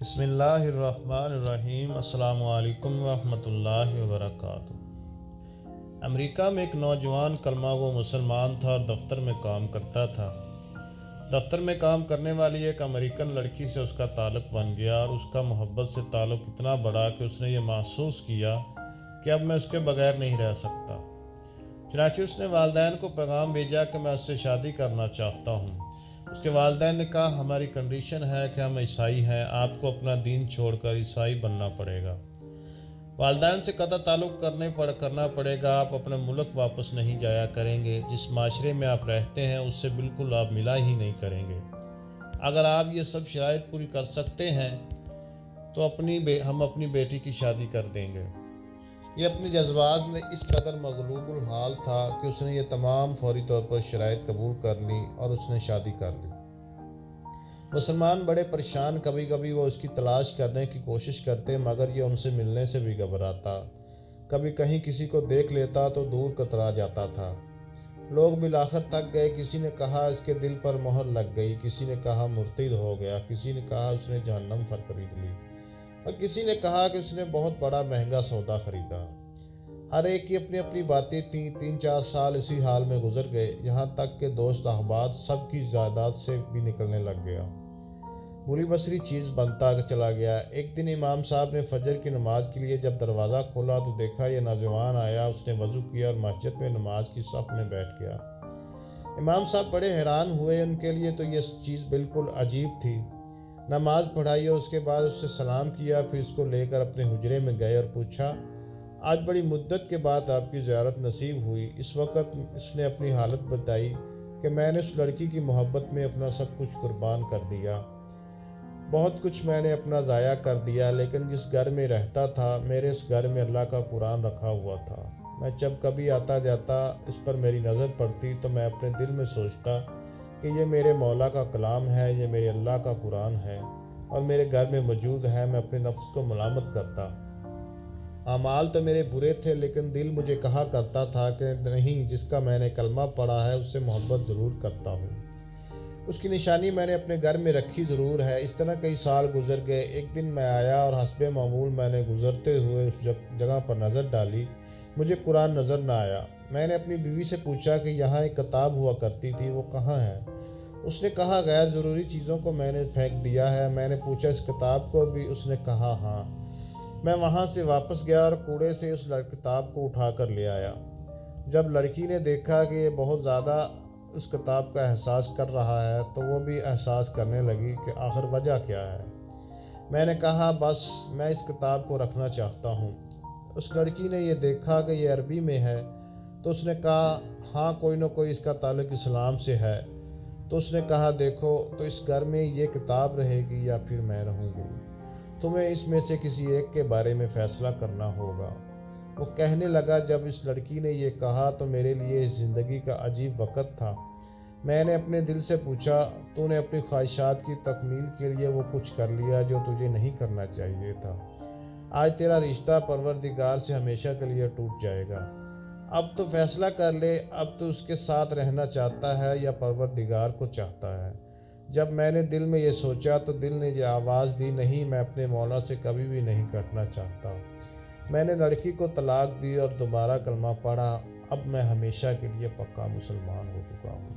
بسم اللہ الرحمن الرحیم۔ السلام علیکم ورحمۃ اللہ وبرکاتہ۔ امریکہ میں ایک نوجوان کلمہ گو مسلمان تھا اور دفتر میں کام کرتا تھا۔ دفتر میں کام کرنے والی ایک امریکن لڑکی سے اس کا تعلق بن گیا اور اس کا محبت سے تعلق اتنا بڑا کہ اس نے یہ محسوس کیا کہ اب میں اس کے بغیر نہیں رہ سکتا۔ چنانچہ اس نے والدین کو پیغام بھیجا کہ میں اس سے شادی کرنا چاہتا ہوں۔ اس کے والدین نے کہا ہماری کنڈیشن ہے کہ ہم عیسائی ہیں، آپ کو اپنا دین چھوڑ کر عیسائی بننا پڑے گا۔ والدین سے قطع تعلق کرنا پڑے گا، آپ اپنے ملک واپس نہیں جایا کریں گے، جس معاشرے میں آپ رہتے ہیں اس سے بالکل آپ ملا ہی نہیں کریں گے۔ اگر آپ یہ سب شرائط پوری کر سکتے ہیں تو ہم اپنی بیٹی کی شادی کر دیں گے۔ یہ اپنے جذبات میں اس قدر مغلوب الحال تھا کہ اس نے یہ تمام فوری طور پر شرائط قبول کر لی اور اس نے شادی کر لی۔ مسلمان بڑے پریشان، کبھی کبھی وہ اس کی تلاش کرنے کی کوشش کرتے مگر یہ ان سے ملنے سے بھی گھبراتا۔ کبھی کہیں کسی کو دیکھ لیتا تو دور کترا جاتا تھا۔ لوگ بالآخر تک گئے، کسی نے کہا اس کے دل پر مہر لگ گئی، کسی نے کہا مرتد ہو گیا، کسی نے کہا اس نے جہنم خرید لی اور کسی نے کہا کہ اس نے بہت بڑا مہنگا سودا خریدا۔ ہر ایک کی اپنی اپنی باتیں تھیں۔ 3-4 سال اسی حال میں گزر گئے، یہاں تک کہ دوست احباب سب کی جائیداد سے بھی نکلنے لگ گیا۔ بولی بصری چیز بنتا چلا گیا۔ ایک دن امام صاحب نے فجر کی نماز کے لیے جب دروازہ کھولا تو دیکھا یہ نوجوان آیا۔ اس نے وضو کیا اور مسجد میں نماز کی صف میں بیٹھ گیا۔ امام صاحب بڑے حیران ہوئے، ان کے لیے تو یہ چیز بالکل عجیب تھی۔ نماز پڑھائی اور اس کے بعد اس سے سلام کیا، پھر اس کو لے کر اپنے حجرے میں گئے اور پوچھا آج بڑی مدت کے بعد آپ کی زیارت نصیب ہوئی۔ اس وقت اس نے اپنی حالت بتائی کہ میں نے اس لڑکی کی محبت میں اپنا سب کچھ قربان کر دیا، بہت کچھ میں نے اپنا ضائع کر دیا، لیکن جس گھر میں رہتا تھا میرے اس گھر میں اللہ کا قرآن رکھا ہوا تھا۔ میں جب کبھی آتا جاتا اس پر میری نظر پڑتی تو میں اپنے دل میں سوچتا کہ یہ میرے مولا کا کلام ہے، یہ میرے اللہ کا قرآن ہے اور میرے گھر میں موجود ہے۔ میں اپنے نفس کو ملامت کرتا، اعمال تو میرے برے تھے لیکن دل مجھے کہا کرتا تھا کہ نہیں، جس کا میں نے کلمہ پڑھا ہے اس سے محبت ضرور کرتا ہوں، اس کی نشانی میں نے اپنے گھر میں رکھی ضرور ہے۔ اس طرح کئی سال گزر گئے۔ ایک دن میں آیا اور حسب معمول میں نے گزرتے ہوئے اس جگہ پر نظر ڈالی، مجھے قرآن نظر نہ آیا۔ میں نے اپنی بیوی سے پوچھا کہ یہاں ایک کتاب ہوا کرتی تھی، وہ کہاں ہے؟ اس نے کہا غیر ضروری چیزوں کو میں نے پھینک دیا ہے۔ میں نے پوچھا اس کتاب کو بھی؟ اس نے کہا ہاں۔ میں وہاں سے واپس گیا اور کوڑے سے اس کتاب کو اٹھا کر لے آیا۔ جب لڑکی نے دیکھا کہ یہ بہت زیادہ اس کتاب کا احساس کر رہا ہے تو وہ بھی احساس کرنے لگی کہ آخر وجہ کیا ہے۔ میں نے کہا بس میں اس کتاب کو رکھنا چاہتا ہوں۔ اس لڑکی نے یہ دیکھا کہ یہ عربی میں ہے تو اس نے کہا ہاں کوئی نہ کوئی اس کا تعلق اسلام سے ہے۔ تو اس نے کہا دیکھو تو اس گھر میں یہ کتاب رہے گی یا پھر میں رہوں گی، تمہیں اس میں سے کسی ایک کے بارے میں فیصلہ کرنا ہوگا۔ وہ کہنے لگا جب اس لڑکی نے یہ کہا تو میرے لیے اس زندگی کا عجیب وقت تھا۔ میں نے اپنے دل سے پوچھا تو نے اپنی خواہشات کی تکمیل کے لیے وہ کچھ کر لیا جو تجھے نہیں کرنا چاہیے تھا۔ آج تیرا رشتہ پروردگار سے ہمیشہ کے لیے ٹوٹ جائے گا۔ اب تو فیصلہ کر لے، اب تو اس کے ساتھ رہنا چاہتا ہے یا پروردگار کو چاہتا ہے؟ جب میں نے دل میں یہ سوچا تو دل نے یہ آواز دی نہیں، میں اپنے مولا سے کبھی بھی نہیں کٹنا چاہتا۔ میں نے لڑکی کو طلاق دی اور دوبارہ کلمہ پڑھا۔ اب میں ہمیشہ کے لیے پکا مسلمان ہو چکا ہوں۔